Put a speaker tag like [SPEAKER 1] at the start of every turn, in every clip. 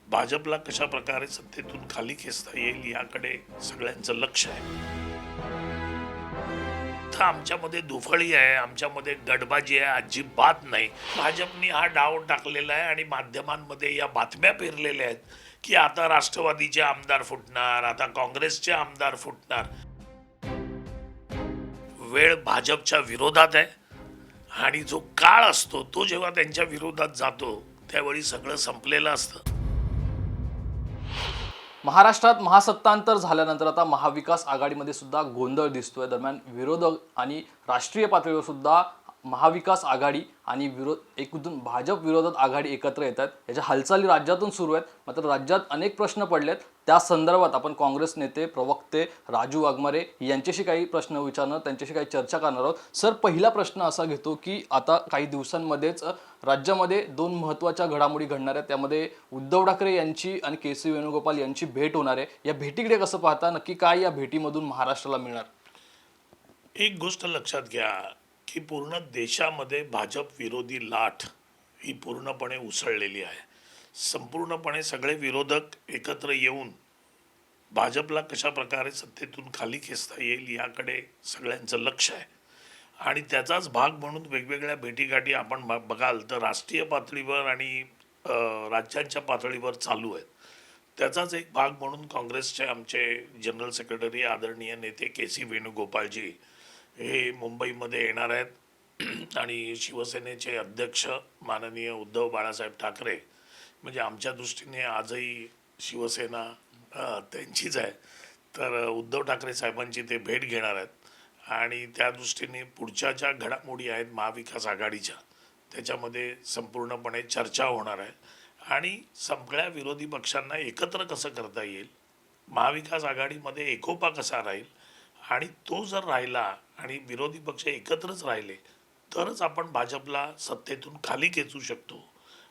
[SPEAKER 1] भाजपला कशा प्रकारे सत्तेतून खाली खेचता येईल याकडे सगळ्यांचं लक्ष आहे. तर आमच्यामध्ये दुफळी आहे, आमच्यामध्ये गडबाजी आहे अजिबात नाही. भाजपनी हा डाव टाकलेला आहे आणि माध्यमांमध्ये या बातम्या पेरलेल्या आहेत की आता राष्ट्रवादीचे आमदार फुटणार, आता काँग्रेसचे आमदार फुटणार. वेळ भाजपच्या विरोधात आहे आणि जो काळ असतो तो जेव्हा त्यांच्या विरोधात जातो त्यावेळी सगळं संपलेलं असतं.
[SPEAKER 2] महाराष्ट्रात महासत्तांतर झाल्यानंतर आता महाविकास आघाडीमध्ये सुद्धा गोंधळ दिसतोय. दरम्यान विरोधक आणि राष्ट्रीय पातळीवर सुद्धा महाविकास आघाडी आणि एकूण भाजप विरोधात आघाडी एकत्र येत आहेत. याच्या हालचाली राज्यातून सुरू आहेत. मात्र राज्यात अनेक प्रश्न पडलेत. त्या संदर्भात आपण काँग्रेस नेते प्रवक्ते राजू वाघमारे यांच्याशी काही प्रश्न विचारणार, त्यांच्याशी काही चर्चा करणार आहोत. सर, पहिला प्रश्न असा घेतो की आता काही दिवसांमध्येच राज्यामध्ये दोन महत्त्वाच्या घडामोडी घडणार आहेत. त्यामध्ये उद्धव ठाकरे यांची आणि के.सी. वेणुगोपाल यांची भेट होणार आहे. या भेटीकडे कसं पाहता? नक्की काय या भेटीमधून महाराष्ट्राला मिळणार?
[SPEAKER 1] एक गोष्ट लक्षात घ्या की पूर्ण देशामध्ये भाजप विरोधी लाट ही पूर्णपणे उसळलेली आहे. संपूर्णपणे सगळे विरोधक एकत्र येऊन भाजपला कशा प्रकारे सत्तेतून खाली खेचता येईल याकडे सगळ्यांचं लक्ष आहे. आणि त्याचाच भाग म्हणून वेगवेगळ्या भेटीगाठी आपण बघाल तर राष्ट्रीय पातळीवर आणि राज्यांच्या पातळीवर चालू आहेत. त्याचाच एक भाग म्हणून काँग्रेसचे आमचे जनरल सेक्रेटरी आदरणीय नेते के.सी. वेणुगोपालजी हे मुंबईमध्ये येणार आहेत आणि शिवसेनेचे अध्यक्ष माननीय उद्धव बाळासाहेब ठाकरे, म्हणजे आमच्या दृष्टीने आजही शिवसेना त्यांचीच आहे, तर उद्धव ठाकरे साहेबांची ते भेट घेणार आहेत आणि त्या दृष्टीने पुढच्या ज्या घडामोडी आहेत महाविकास आघाडीच्या त्याच्यामध्ये संपूर्णपणे चर्चा होणार आहे आणि सगळ्या विरोधी पक्षांना एकत्र कसं करता येईल, महाविकास आघाडीमध्ये एकोपा कसा राहील आणि तो जर राहिला आणि विरोधी पक्ष एकत्रच राहिले तरच आपण भाजपला सत्तेतून खाली खेचू शकतो.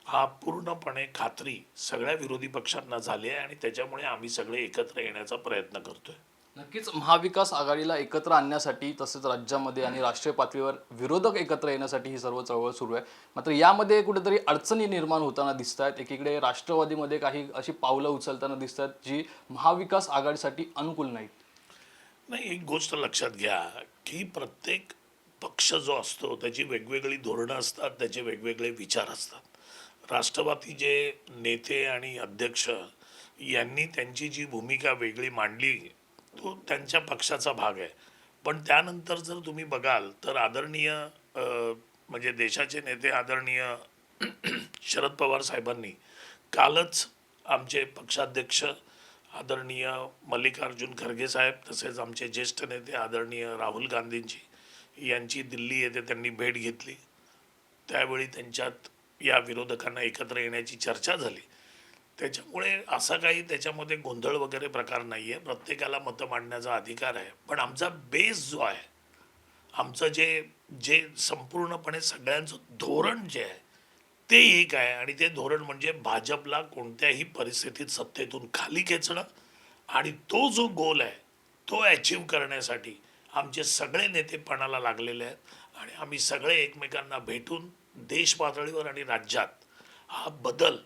[SPEAKER 1] हा पूर्णपणे खात्री सगळ्या विरोधी पक्षांना झाली आहे आणि त्याच्यामुळे आम्ही सगळे एकत्र येण्याचा प्रयत्न करतोय.
[SPEAKER 2] नक्कीच महाविकास आघाडीला एकत्र आणण्यासाठी तसेच राज्यामध्ये आणि राष्ट्रीय पातळीवर विरोधक एकत्र येण्यासाठी ही सर्व चळवळ सुरू आहे. मात्र यामध्ये कुठेतरी अडचणी निर्माण होताना दिसत आहेत. एकीकडे राष्ट्रवादीमध्ये काही अशी पावलं उचलताना दिसत आहेत जी महाविकास आघाडीसाठी अनुकूल नाहीत.
[SPEAKER 1] नाही, एक गोष्ट लक्षात घ्या की प्रत्येक पक्ष जो असतो त्याची वेगवेगळी धोरणं असतात, त्याचे वेगवेगळे विचार असतात. राष्ट्रवादीचे नेते आणि अध्यक्ष यांनी त्यांची जी भूमिका वेगळी मांडली तो त्यांच्या पक्षाचा भाग आहे. पण त्यानंतर जर तुम्ही बघाल तर आदरणीय म्हणजे देशाचे नेते आदरणीय शरद पवार साहेबांनी कालच आमचे पक्षाध्यक्ष आदरणीय मल्लिकार्जुन खरगे साहेब तसेच आमचे ज्येष्ठ नेते आदरणीय राहुल गांधींची यांची दिल्ली येथे त्यांनी भेट घेतली. त्यावेळी त्यांच्यात या विरोधकांना एकत्र येण्याची चर्चा झाली. त्याच्यामुळे असा काही त्याच्यामध्ये गोंधळ वगैरे प्रकार नाही आहे. प्रत्येकाला मतं मांडण्याचा अधिकार आहे. पण आमचा बेस जो आहे, आमचं जे जे संपूर्णपणे सगळ्यांचं धोरण जे आहे ते एक आहे आणि ते धोरण म्हणजे भाजपला कोणत्याही परिस्थितीत सत्तेतून खाली खेचणं आणि तो जो गोल आहे तो अचीव करण्यासाठी आमचे सगळे नेते पणाला लागलेले आहेत आणि आम्ही सगळे एकमेकांना भेटून देश पातळीवर आणि राज्यात हा बदल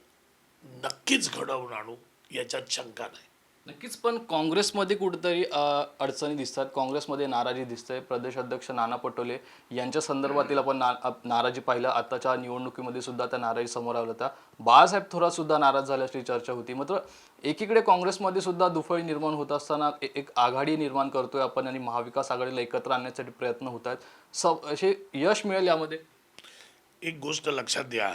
[SPEAKER 1] नक्कीच घडवून आणू याच्यात शंका नाही.
[SPEAKER 2] नक्कीच, पण काँग्रेसमध्ये कुठेतरी अडचणी दिसतात. काँग्रेसमध्ये नाराजी दिसते. प्रदेश अध्यक्ष नाना पटोले यांच्या संदर्भातील आपण नाराजी पाहिलं. आताच्या निवडणुकीमध्ये सुद्धा त्या नाराजी समोर आल्या होत्या. बाळासाहेब थोरात सुद्धा नाराज झाल्याची चर्चा होती. मात्र एकीकडे काँग्रेसमध्ये सुद्धा दुफळी निर्माण होत असताना एक आघाडी निर्माण करतोय आपण आणि महाविकास आघाडीला एकत्र आणण्यासाठी प्रयत्न होत आहेत. असे यश मिळेल यामध्ये?
[SPEAKER 1] एक गोष्ट लक्षात द्या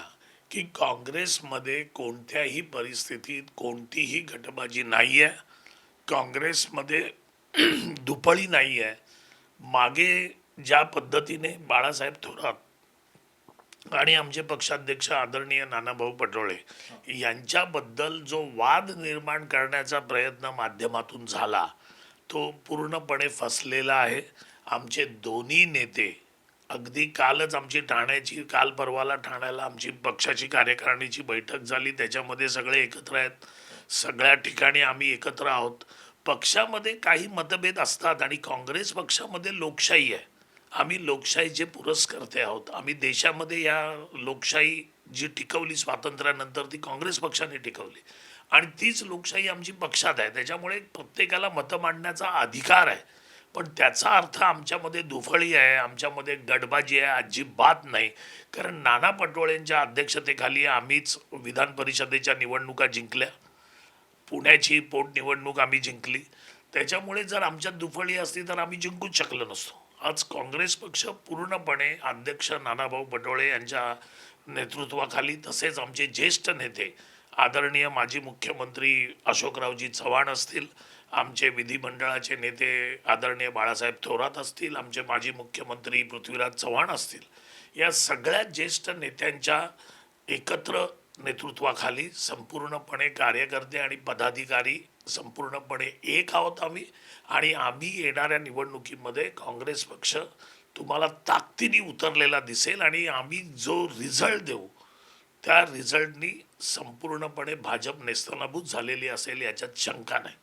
[SPEAKER 1] की काँग्रेसमध्ये कोणत्याही परिस्थितीत कोणतीही गटबाजी नाही आहे. काँग्रेसमध्ये दुफळी नाही आहे. मागे ज्या पद्धतीने बाळासाहेब थोरात आणि आमचे पक्षाध्यक्ष आदरणीय नानाभाऊ पटोले यांच्याबद्दल जो वाद निर्माण करण्याचा प्रयत्न माध्यमातून झाला तो पूर्णपणे फसलेला आहे. आमचे दोन्ही नेते अगदी कालच आमची काल परवाला ठाण्याला आमची पक्षाची कार्यकारिणीची बैठक झाली. त्याच्यामध्ये सगळे एकत्र आहेत. सगळ्या ठिकाणी आम्ही एकत्र आहोत. पक्षामध्ये काही मतभेद असतात आणि काँग्रेस पक्षामध्ये लोकशाही आहे आम्ही लोकशाहीचे पुरस्कर्ते आहोत. आम्ही देशामध्ये या लोकशाही जी टिकवली स्वातंत्र्यानंतर ती काँग्रेस पक्षाने टिकवली आणि तीच लोकशाही आमची पक्षात आहे. त्याच्यामुळे प्रत्येकाला मतं मांडण्याचा अधिकार आहे. पण त्याचा अर्थ आमच्यामध्ये दुफळी आहे, आमच्यामध्ये गटबाजी आहे अजिबात नाही. कारण नाना पटोळेंच्या अध्यक्षतेखाली आम्हीच विधान परिषदेच्या निवडणुका जिंकल्या. पुण्याची पोटनिवडणूक आम्ही जिंकली. त्याच्यामुळे जर आमच्यात दुफळी असती तर आम्ही जिंकूच शकलो नसतो. आज काँग्रेस पक्ष पूर्णपणे अध्यक्ष नानाभाऊ पटोळे यांच्या नेतृत्वाखाली, तसेच आमचे ज्येष्ठ नेते आदरणीय माजी मुख्यमंत्री अशोकरावजी चव्हाण असतील, आमचे विधिमंडळाचे नेते आदरणीय बाळासाहेब थोरात असतील, आमचे माजी मुख्यमंत्री पृथ्वीराज चव्हाण असतील, या सगळ्या ज्येष्ठ नेत्यांच्या एकत्र नेतृत्वाखाली संपूर्णपणे कार्यकर्ते आणि पदाधिकारी संपूर्णपणे एक आहोत आम्ही. आणि आम्ही येणाऱ्या निवडणुकीमध्ये काँग्रेस पक्ष तुम्हाला ताकदीने उतरलेला दिसेल आणि आम्ही जो रिझल्ट देऊ त्या रिझल्टनी संपूर्णपणे भाजप नेस्तनाबूत झालेली असेल याच्यात शंका नाही.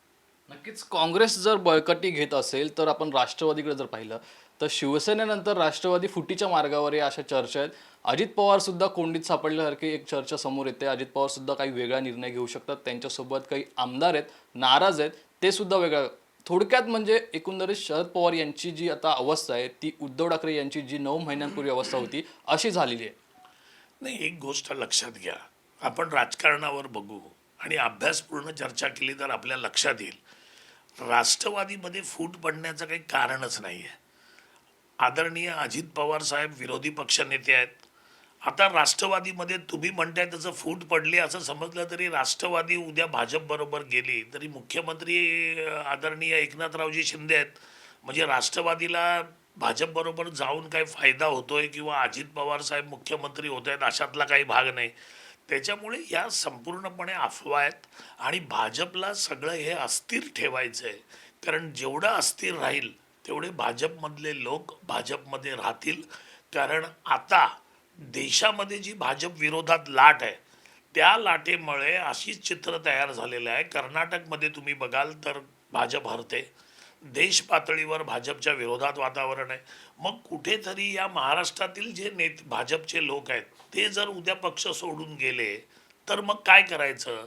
[SPEAKER 2] नक्कीच काँग्रेस जर बळकटी घेत असेल तर आपण राष्ट्रवादीकडे जर पाहिलं तर शिवसेनेनंतर राष्ट्रवादी फुटीच्या मार्गावर आहे अशा चर्चा आहेत. अजित पवार सुद्धा कोंडीत सापडल्यासारखी एक चर्चा समोर येते. अजित पवार सुद्धा काही वेगळा निर्णय घेऊ शकतात. त्यांच्यासोबत काही आमदार आहेत नाराज आहेत, ते सुद्धा वेगळा. थोडक्यात म्हणजे एकंदरीत शरद पवार यांची जी आता अवस्था आहे ती उद्धव ठाकरे यांची जी 9 महिन्यांपूर्वी अवस्था होती अशी झालेली आहे.
[SPEAKER 1] नाही, एक गोष्ट लक्षात घ्या. आपण राजकारणावर बघू आणि अभ्यासपूर्ण चर्चा केली तर आपल्या लक्षात येईल राष्ट्रवादीमध्ये फूट पडण्याचं काही कारणच नाही आहे. आदरणीय अजित पवार साहेब विरोधी पक्षनेते आहेत. आता राष्ट्रवादीमध्ये तुम्ही म्हणताय त्याचं फूट पडली असं समजलं तरी राष्ट्रवादी उद्या भाजप बरोबर गेली तरी मुख्यमंत्री आदरणीय एकनाथरावजी शिंदे आहेत. म्हणजे राष्ट्रवादीला भाजप बरोबर जाऊन काही फायदा होतोय किंवा अजित पवार साहेब मुख्यमंत्री होत आहेत अशातला काही भाग नाही. त्याच्यामुळे या संपूर्णपणे अफवा आहेत आणि भाजपला सगळं हे अस्थिर ठेवायचं आहे. कारण जेवढं अस्थिर राहील तेवढे भाजपमधले लोक भाजपमध्ये राहतील. कारण आता देशामध्ये जी भाजप विरोधात लाट आहे त्या लाटेमुळे अशीच चित्र तयार झालेलं आहे. कर्नाटकमध्ये तुम्ही बघाल तर भाजप हरते. देश पातळीवर भाजपच्या विरोधात वातावरण आहे. मग कुठेतरी या महाराष्ट्रातील जे भाजपचे लोक आहेत ते जर उद्या पक्ष सोडून गेले तर मग काय करायचं.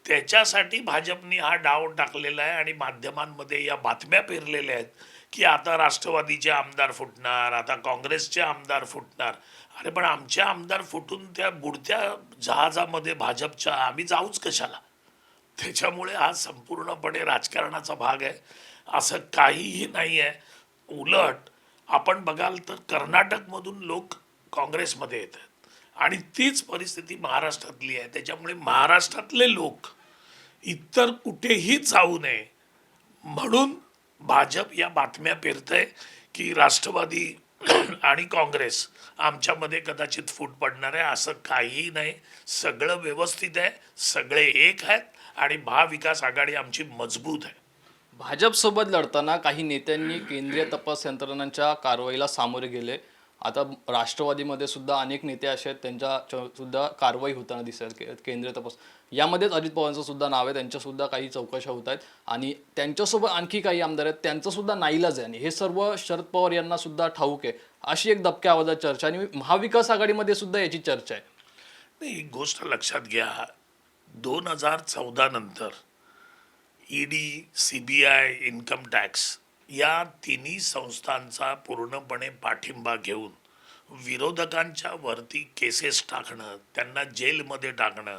[SPEAKER 1] त्याच्यासाठी भाजपनी हा डाव टाकलेला आहे आणि माध्यमांमध्ये या बातम्या पेरलेल्या आहेत की आता राष्ट्रवादीचे आमदार फुटणार, आता काँग्रेसचे आमदार फुटणार. अरे पण आमचे आमदार फुटून त्या बुडत्या जहाजामध्ये भाजपच्या आम्ही जाऊच कशाला. त्याच्यामुळे हा संपूर्णपणे राजकारणाचा भाग आहे, असं काहीही नाही आहे. उलट आपण बघाल तर कर्नाटकमधून लोक काँग्रेसमध्ये येतात आणि तीच परिस्थिती महाराष्ट्रातली आहे. त्याच्यामुळे महाराष्ट्रातले लोक इतर कुठेही जाऊ नये म्हणून भाजप या बातम्या पेरतंय की राष्ट्रवादी आणि काँग्रेस आमच्यामध्ये कदाचित फूट पडणार आहे. असं काहीही नाही. सगळं व्यवस्थित आहे, सगळे एक आहेत आणि महाविकास आघाडी आमची मजबूत आहे.
[SPEAKER 2] भाजपसोबत लढताना काही नेत्यांनी केंद्रीय तपास यंत्रणांच्या कारवाईला सामोरे गेले. आता राष्ट्रवादीमध्ये सुद्धा अनेक नेते असे आहेत सुद्धा कारवाई होताना दिसत केंद्रीय तपास. यामध्येच अजित पवारांचं सुद्धा नाव आहे, त्यांच्या सुद्धा काही चौकशा होत आहेत आणि त्यांच्यासोबत आणखी काही आमदार आहेत त्यांचं सुद्धा नाईलाज आहे आणि हे सर्व शरद पवार यांना सुद्धा ठाऊक आहे. अशी एक दबक्या आवाजात चर्चा आणि महाविकास आघाडीमध्ये सुद्धा याची चर्चा आहे.
[SPEAKER 1] नाही, एक गोष्ट लक्षात घ्या. 2014 नंतर ईडी, सीबीआय, इन्कम टॅक्स या तिन्ही संस्थांचा पूर्णपणे पाठिंबा घेऊन विरोधकांच्या वरती केसेस टाकणं, त्यांना जेलमध्ये टाकणं,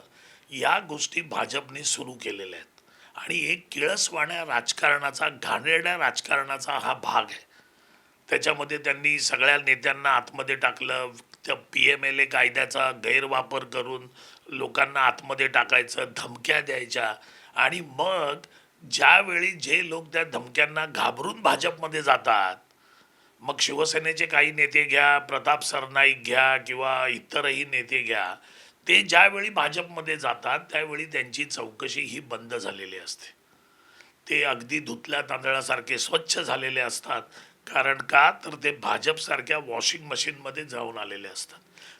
[SPEAKER 1] या गोष्टी भाजपने सुरू केलेल्या आहेत. आणि एक किळसवाण्या राजकारणाचा, घाणेरड्या राजकारणाचा हा भाग आहे. त्याच्यामध्ये त्यांनी सगळ्या नेत्यांना आतमध्ये टाकलं. त्या PMLA कायद्याचा गैरवापर करून लोकांना आतमध्ये टाकायचं, धमक्या द्यायच्या. आणि मग ज्यावेळी जे लोक त्या धमक्यांना घाबरून भाजपमध्ये जातात, मग शिवसेनेचे काही नेते घ्या, प्रताप सरनाईक घ्या किंवा इतरही नेते घ्या, ते ज्यावेळी भाजपमध्ये जातात त्यावेळी त्यांची चौकशी ही बंद झालेली असते. ते अगदी धुतल्या तांदळासारखे स्वच्छ झालेले असतात. कारण का तर ते भाजपसारख्या वॉशिंग मशीनमध्ये जाऊन आलेले असतात.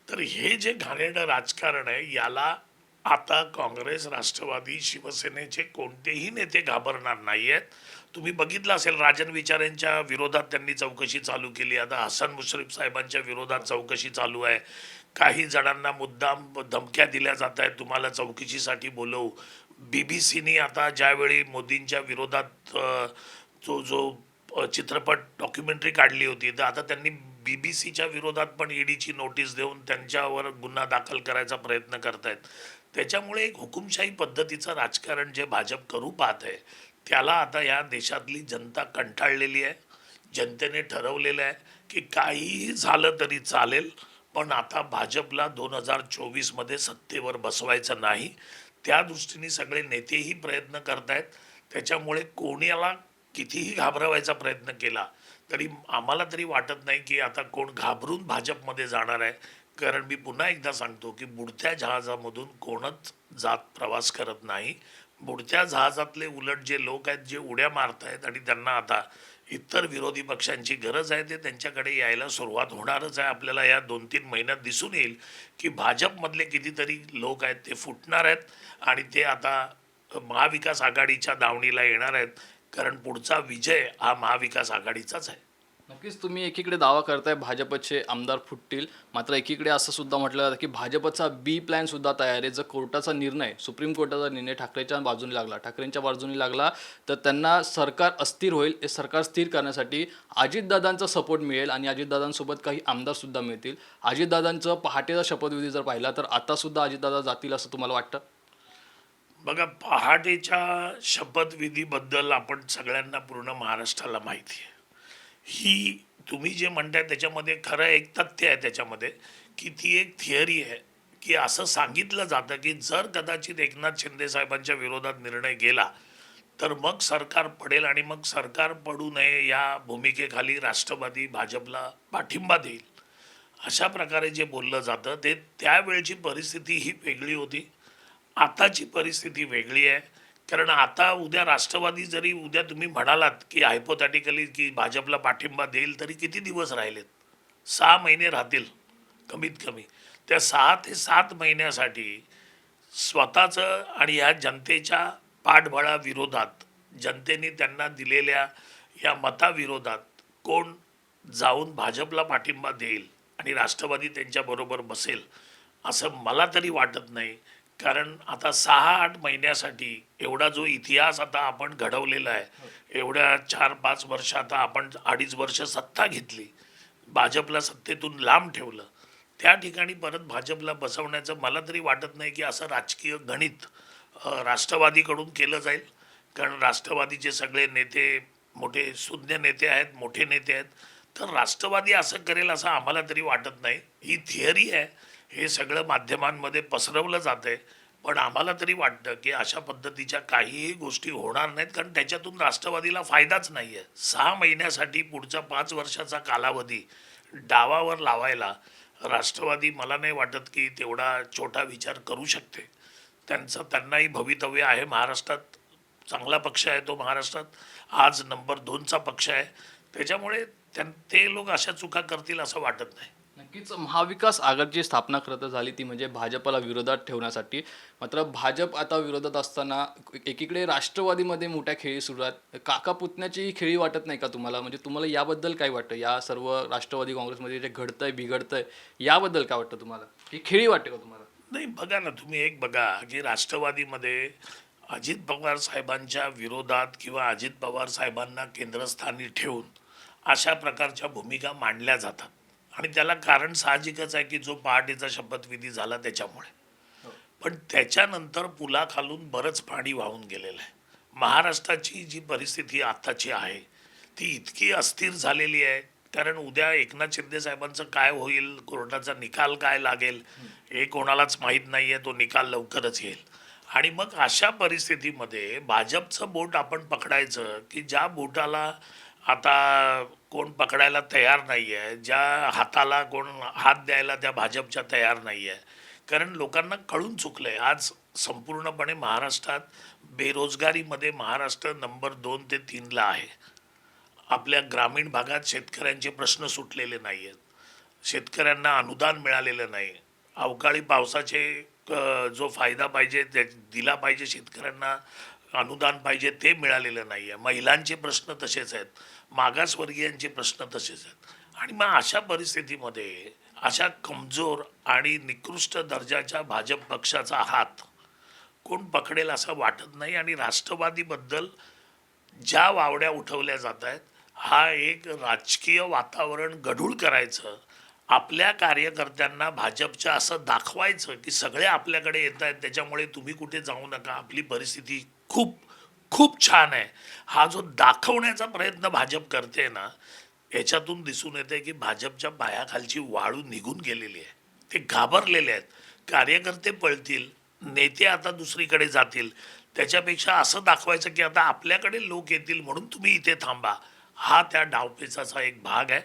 [SPEAKER 1] तर हे जे घाणेरडं राजकारण आहे याला आता काँग्रेस, राष्ट्रवादी, शिवसेनेचे कोणतेही नेते घाबरणार नाही आहेत. तुम्ही बघितलं असेल राजन विचारेंच्या विरोधात त्यांनी चौकशी चालू केली. आता हसन मुश्रीफ साहेबांच्या विरोधात चौकशी चालू आहे. काही जणांना मुद्दाम धमक्या दिल्या जात आहेत, तुम्हाला चौकशीसाठी बोलवू. BBC आता ज्यावेळी मोदींच्या विरोधात जो जो चित्रपट डॉक्युमेंटरी काढली होती, तर आता त्यांनी BBCच्या विरोधात पण ईडीची नोटीस देऊन त्यांच्यावर गुन्हा दाखल करायचा प्रयत्न करतायत. त्याच्यामुळे एक हुकुमशाही पद्धतीचं राजकारण जे भाजप करू पाहत आहे, त्याला आता या देशातली जनता कंटाळलेली आहे. जनतेने ठरवलेलं आहे की काहीही झालं तरी चालेल, पण आता भाजपला 2024 सत्तेवर बसवायचं नाही. त्या दृष्टीने सगळे नेतेही प्रयत्न करतायत. त्याच्यामुळे कोणाला कितीही घाबरवायचा प्रयत्न केला तरी आम्हाला तरी वाटत नाही की आता कोण घाबरून भाजपमध्ये जाणार आहे. कारण मी पुन्हा एकदा सांगतो की बुडत्या जहाजामधून कोणच जात प्रवास करत नाही. बुडत्या जहाजातले उलट जे लोक आहेत, जे उड्या मारत आहेत आणि त्यांना आता इतर विरोधी पक्षांची गरज आहे, ते त्यांच्याकडे यायला सुरुवात होणारच आहे. आपल्याला या 2-3 महिन्यात दिसून येईल की भाजपमधले कितीतरी लोक आहेत ते फुटणार आहेत आणि ते आता महाविकास आघाडीच्या दावणीला येणार आहेत. कारण पुढचा विजय हा महाविकास आघाडीचाच आहे.
[SPEAKER 2] नक्कीच तुम्ही एकीकडे दावा करताय भाजपचे आमदार फुटतील, मात्र एकीकडे असं सुद्धा म्हटलं जातं की भाजपचा बी प्लॅन सुद्धा तयार आहे. जर कोर्टाचा निर्णय, सुप्रीम कोर्टाचा निर्णय ठाकरेंच्या बाजूने लागला तर त्यांना सरकार अस्थिर होईल. हे सरकार स्थिर करण्यासाठी अजितदादांचा सपोर्ट मिळेल आणि अजितदादांसोबत काही आमदार सुद्धा मिळतील. अजितदादांचं पहाटेचा शपथविधी जर पाहिला तर आता सुद्धा अजितदादा जातील असं तुम्हाला वाटतं?
[SPEAKER 1] बघा, पहाटेच्या शपथविधीबद्दल आपण सगळ्यांना पूर्ण महाराष्ट्राला माहिती आहे. ही तुम्ही जे म्हणताय त्याच्यामध्ये खरं एक तथ्य आहे त्याच्यामध्ये, की ती एक थिअरी आहे की असं सांगितलं जातं की जर कदाचित एकनाथ शिंदे साहेबांच्या विरोधात निर्णय गेला तर मग सरकार पडेल आणि मग सरकार पडू नये या भूमिकेखाली राष्ट्रवादी भाजपला पाठिंबा देईल. अशा प्रकारे जे बोललं जातं ते त्यावेळची परिस्थिती ही वेगळी होती. आताची परिस्थिती वेगळी आहे. कारण आता उद्या राष्ट्रवादी जरी उद्या तुम्ही म्हणालात की हायपोथॅटिकली की भाजपला पाठिंबा देईल, तरी किती दिवस राहिलेत? 6 महिने राहतील कमीत कमी. त्या 6 ते 7 महिन्यासाठी स्वतःचं आणि या जनतेच्या पाठबळाविरोधात, जनतेने त्यांना दिलेल्या या मताविरोधात कोण जाऊन भाजपला पाठिंबा देईल आणि राष्ट्रवादी त्यांच्याबरोबर बसेल असं मला तरी वाटत नाही. कारण आता 6-8 महिन्यासाठी एवढा जो इतिहास आता आपण घडवलेला आहे, एवढ्या 4-5 वर्ष, आता आपण 2.5 वर्ष सत्ता घेतली, भाजपला सत्तेतून लांब ठेवलं, त्या ठिकाणी परत भाजपला बसवण्याचं मला तरी वाटत नाही की असं राजकीय गणित राष्ट्रवादीकडून केलं जाईल. कारण राष्ट्रवादीचे सगळे नेते मोठे सुज्ञ नेते आहेत, मोठे नेते आहेत. तर राष्ट्रवादी असं करेल असं आम्हाला तरी वाटत नाही. ही थिअरी आहे, हे सगळं माध्यमांमध्ये पसरवलं जातं आहे. पण आम्हाला तरी वाटतं की अशा पद्धतीच्या काहीही गोष्टी होणार नाहीत. कारण त्याच्यातून राष्ट्रवादीला फायदाच नाही आहे. 6 महिन्यासाठी पुढचा 5 वर्षाचा कालावधी डावावर लावायला राष्ट्रवादी मला नाही वाटत की तेवढा छोटा विचार करू शकते. त्यांनाही भवितव्य आहे महाराष्ट्रात. चांगला पक्ष आहे तो महाराष्ट्रात, आज नंबर 2चा पक्ष आहे. त्याच्यामुळे ते लोक अशा चुका करतील असं वाटत नाही.
[SPEAKER 2] नक्कीच महाविकास आघाडीची स्थापना खरं तर झाली ती म्हणजे भाजपला विरोधात ठेवण्यासाठी. मात्र भाजप आता विरोधात असताना एकीकडे राष्ट्रवादीमध्ये मोठ्या खेळी सुरू आहेत. काका पुतण्याची ही खेळी वाटत नाही का तुम्हाला? म्हणजे तुम्हाला याबद्दल काय वाटतं? या सर्व राष्ट्रवादी काँग्रेसमध्ये जे घडतंय बिघडतंय याबद्दल काय वाटतं तुम्हाला? ही खेळी वाटते का तुम्हाला?
[SPEAKER 1] नाही, बघा ना, तुम्ही एक बघा की राष्ट्रवादीमध्ये अजित पवार साहेबांच्या विरोधात किंवा अजित पवार साहेबांना केंद्रस्थानी ठेवून अशा प्रकारच्या भूमिका मांडल्या जातात. आणि त्याला कारण साहजिकच आहे की जो पहाटेचा शपथविधी झाला त्याच्यामुळे. पण त्याच्यानंतर पुलाखालून बरंच पाणी वाहून गेलेलं आहे. महाराष्ट्राची जी परिस्थिती आत्ताची आहे ती इतकी अस्थिर झालेली आहे. कारण उद्या एकनाथ शिंदे साहेबांचं काय होईल, कोर्टाचा निकाल काय लागेल हे कोणालाच माहीत नाही आहे. तो निकाल लवकरच येईल. आणि मग अशा परिस्थितीमध्ये भाजपचं बोट आपण पकडायचं की ज्या बोटाला आता कोण पकडायला तयार नाही आहे, ज्या हाताला कोण हात द्यायला त्या भाजपच्या तयार नाही आहे. कारण लोकांना कळून चुकलं आहे. आज संपूर्णपणे महाराष्ट्रात बेरोजगारीमध्ये महाराष्ट्र नंबर 2 ते 3ला आहे. आपल्या ग्रामीण भागात शेतकऱ्यांचे प्रश्न सुटलेले नाही आहेत. शेतकऱ्यांना अनुदान मिळालेलं नाही. अवकाळी पावसाचे जो फायदा पाहिजे ते दिला पाहिजे शेतकऱ्यांना, अनुदान पाहिजे ते मिळालेलं नाही आहे. महिलांचे प्रश्न तसेच आहेत, मागासवर्गीयांचे प्रश्न तसेच आहेत. आणि मग अशा परिस्थितीमध्ये अशा कमजोर आणि निकृष्ट दर्जाच्या भाजप पक्षाचा हात कोण पकडेल असं वाटत नाही. आणि राष्ट्रवादीबद्दल ज्या वावड्या उठवल्या जात आहेत, हा एक राजकीय वातावरण गढूळ करायचं, आपल्या कार्यकर्त्यांना भाजपच्या असं दाखवायचं की सगळे आपल्याकडे येत आहेत, त्याच्यामुळे तुम्ही कुठे जाऊ नका, आपली परिस्थिती खूप खूप छान आहे, हा जो दाखवण्याचा प्रयत्न भाजप करते ना, याच्यातून दिसून येते की भाजपच्या पायाखालची वाळू निघून गेलेली आहे. ते घाबरलेले आहेत. कार्यकर्ते पळतील, नेते आता दुसरीकडे जातील, त्याच्यापेक्षा असं दाखवायचं की आता आपल्याकडे लोक येतील म्हणून तुम्ही इथे थांबा. हा त्या डावपेचाचा एक भाग आहे.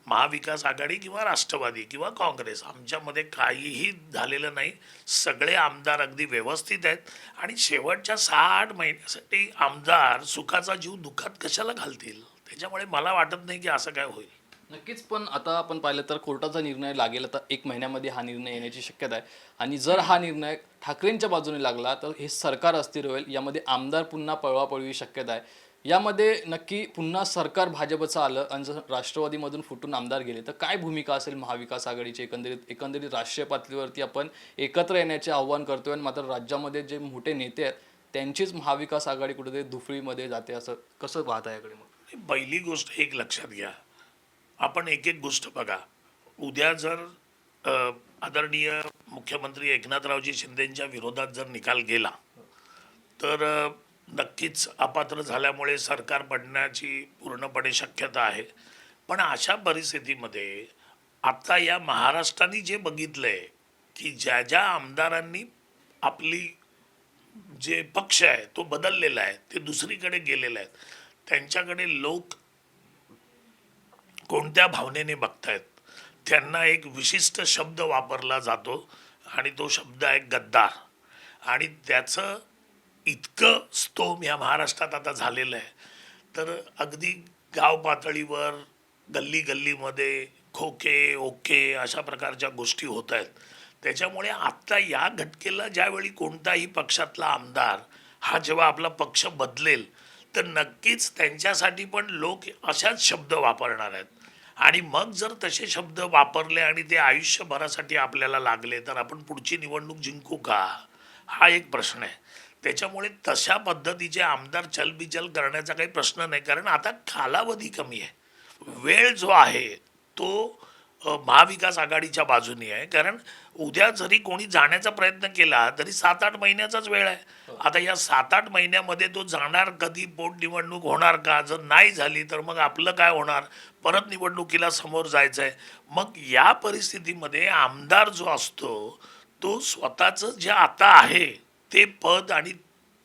[SPEAKER 1] महाविकास आघाडी किंवा राष्ट्रवादी किंवा काँग्रेस, आमच्यामध्ये काहीही झालेलं नाही. सगळे आमदार अगदी व्यवस्थित आहेत. आणि शेवटच्या 6-8 महिन्यासाठी आमदार सुखाचा जीव दुःखात कशाला घालतील? त्याच्यामुळे मला वाटत नाही की असं काय होईल.
[SPEAKER 2] नक्कीच. पण आता आपण पाहिलं तर कोर्टाचा निर्णय लागेल, आता 1 महिन्यामध्ये हा निर्णय येण्याची शक्यता आहे. आणि जर हा निर्णय ठाकरेंच्या बाजूने लागला तर हे सरकार अस्थिर होईल. यामध्ये आमदार पुन्हा पळवापळवी शक्यता आहे. यामध्ये नक्की पुन्हा सरकार भाजपचं आलं आणि जर राष्ट्रवादीमधून फुटून आमदार गेले तर काय भूमिका असेल महाविकास आघाडीची? एकंदरीत एकंदरीत राष्ट्रीय पातळीवरती आपण एकत्र येण्याचे आव्हान करतोय, आणि मात्र राज्यामध्ये जे मोठे नेते आहेत त्यांचीच महाविकास आघाडी कुठेतरी दुफळीमध्ये जाते, असं कसं पाहता याकडे मग?
[SPEAKER 1] पहिली गोष्ट एक लक्षात घ्या, आपण एक एक गोष्ट बघा. उद्या जर अ, आदरणीय मुख्यमंत्री एकनाथरावजी शिंदेच्या विरोधात जर निकाल गेला तर नक्कीच अपात्र झाल्यामुळे सरकार पडण्याची पूर्णपणे शक्यता आहे. पण अशा परिस्थितीमध्ये आता या महाराष्ट्राने जे बघितलंय की ज्या ज्या आमदारांनी आपली जे पक्ष आहे तो बदललेला आहे, ते दुसरीकडे गेलेले आहेत, त्यांच्याकडे लोक कोणत्या भावनेने बघतायत. त्यांना एक विशिष्ट शब्द वापरला जातो आणि तो शब्द आहे गद्दार. आणि त्याचं इतकं स्तोम या महाराष्ट्रात आता झालेलं आहे, तर अगदी गाव पातळीवर गल्ली गल्लीमध्ये खोके ओके अशा प्रकारच्या गोष्टी होत आहेत. त्याच्यामुळे आत्ता या घटकेला ज्यावेळी कोणताही पक्षातला आमदार हा जेव्हा आपला पक्ष बदलेल तर नक्कीच त्यांच्यासाठी पण लोक अशाच शब्द वापरणार आहेत. आणि मग जर तसे शब्द वापरले आणि ते आयुष्यभरासाठी आपल्याला लागले तर आपण पुढची निवडणूक जिंकू का, हा एक प्रश्न आहे. त्याच्यामुळे तशा पद्धतीचे आमदार चलबिचल करण्याचा काही प्रश्न नाही, कारण आता कालावधी कमी आहे. वेळ जो आहे तो महाविकास आघाडीच्या बाजूने आहे. कारण उद्या जरी कोणी जाण्याचा प्रयत्न केला तरी 7-8 महिन्याचाच वेळ आहे. आता या 7-8 महिन्यामध्ये तो जाणार कधी, पोटनिवडणूक होणार का, जर नाही झाली तर मग आपलं काय होणार, परत निवडणुकीला समोर जायचं आहे. मग या परिस्थितीमध्ये आमदार जो असतो तो स्वतःचं जे आता आहे ते पद आणि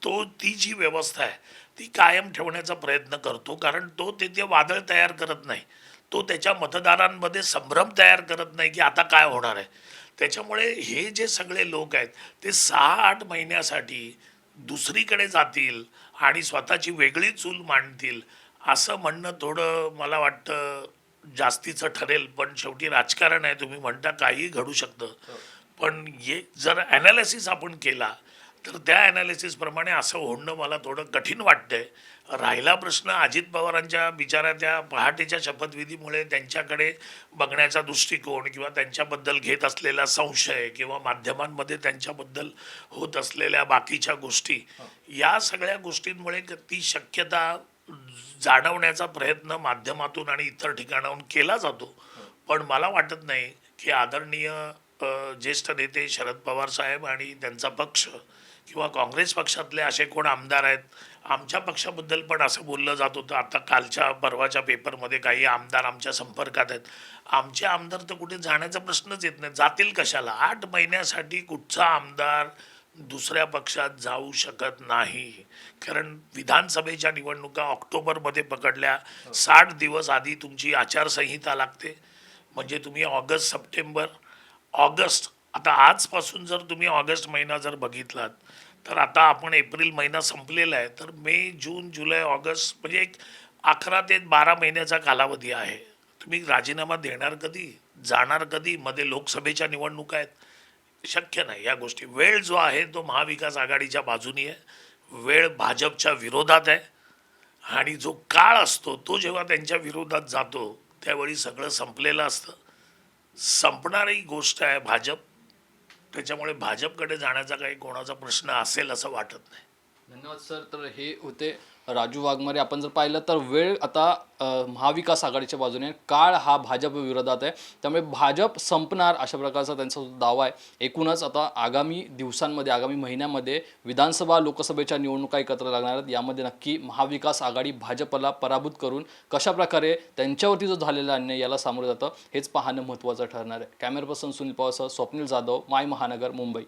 [SPEAKER 1] ती जी व्यवस्था आहे ती कायम ठेवण्याचा प्रयत्न करतो. कारण तो ते वादळ तयार करत नाही, तो त्याच्या मतदारांमध्ये संभ्रम तयार करत नाही की आता काय होणार आहे. त्याच्यामुळे हे जे सगळे लोक आहेत ते 6-8 महिन्यासाठी दुसरीकडे जातील आणि स्वतःची वेगळी चूल मांडतील, असं म्हणणं थोडं मला वाटतं जास्तीचं ठरेल. पण शेवटी राजकारण आहे, तुम्ही म्हणता काहीही घडू शकतं. पण ये जर ॲनालिसिस आपण केला तर त्या ॲनालिसिस प्रमाणे असं होणं मला थोडं कठीण वाटतंय. राहिला प्रश्न अजित पवारांच्या बिचाऱ्या त्या पहाटेच्या शपथविधीमुळे त्यांच्याकडे बघण्याचा दृष्टिकोन किंवा त्यांच्याबद्दल घेत असलेला संशय किंवा माध्यमांमध्ये त्यांच्याबद्दल होत असलेल्या बाकीच्या गोष्टी, या सगळ्या गोष्टींमुळे ती शक्यता जाणवण्याचा प्रयत्न माध्यमातून आणि इतर ठिकाणाहून केला जातो. पण मला वाटत नाही की आदरणीय ज्येष्ठ नेते शरद पवार साहेब आणि त्यांचा पक्ष किंवा काँग्रेस पक्षातले असे कोण आमदार आहेत. आमच्या पक्षाबद्दल पण असं बोललं जात होतं, आता कालच्या परवाच्या पेपरमध्ये काही आमदार आमच्या संपर्कात आहेत. आमचे आमदार तर कुठे जाण्याचा प्रश्नच येत नाही, जातील कशाला. 8 महिन्यासाठी कुठचा आमदार दुसऱ्या पक्षात जाऊ शकत नाही. कारण विधानसभेच्या निवडणुका ऑक्टोबरमध्ये पकडल्या, 60 दिवस आधी तुमची आचारसंहिता लागते. म्हणजे तुम्ही ऑगस्ट सप्टेंबर ऑगस्ट, आता आजपासून जर तुम्ही ऑगस्ट महिना जर बघितलात तर आता आपण एप्रिल महिना संपलेला आहे, तर मे जून जुलै ऑगस्ट म्हणजे एक 11 ते 12 महिन्याचा कालावधी आहे. तुम्ही राजीनामा देणार कधी, जाणार कधी, मध्ये लोकसभेच्या निवडणुका आहेत. शक्य नाही या गोष्टी. वेळ जो आहे तो महाविकास आघाडीच्या बाजूनी आहे, वेळ भाजपच्या विरोधात आहे. आणि जो काळ असतो तो जेव्हा त्यांच्या विरोधात जातो त्यावेळी सगळं संपलेलं असतं. संपणारी गोष्ट आहे भाजप. त्याच्यामुळे भाजपकडे जाण्याचा काही कोणाचा प्रश्न असेल असं वाटत नाही.
[SPEAKER 2] धन्यवाद सर. तर हे होते राजू वाघमारे. आपण जर पाहिलं तर वेळ आता महाविकास आघाडीच्या बाजूने आहे, काळ हा भाजप विरोधात आहे. त्यामुळे भाजप संपणार अशा प्रकारचा त्यांचा दावा आहे. एकूणच आता आगामी दिवसांमध्ये, आगामी महिन्यामध्ये विधानसभा लोकसभेच्या निवडणुका एकत्र लागणार आहेत. यामध्ये नक्की महाविकास आघाडी भाजपला पराभूत करून कशाप्रकारे त्यांच्यावरती जो झालेला अन्याय याला सामोरं जातं हेच पाहणं महत्त्वाचं ठरणार आहे. कॅमेरा पर्सन सुनील पवारसह स्वप्नील जाधव, माय महानगर, मुंबई.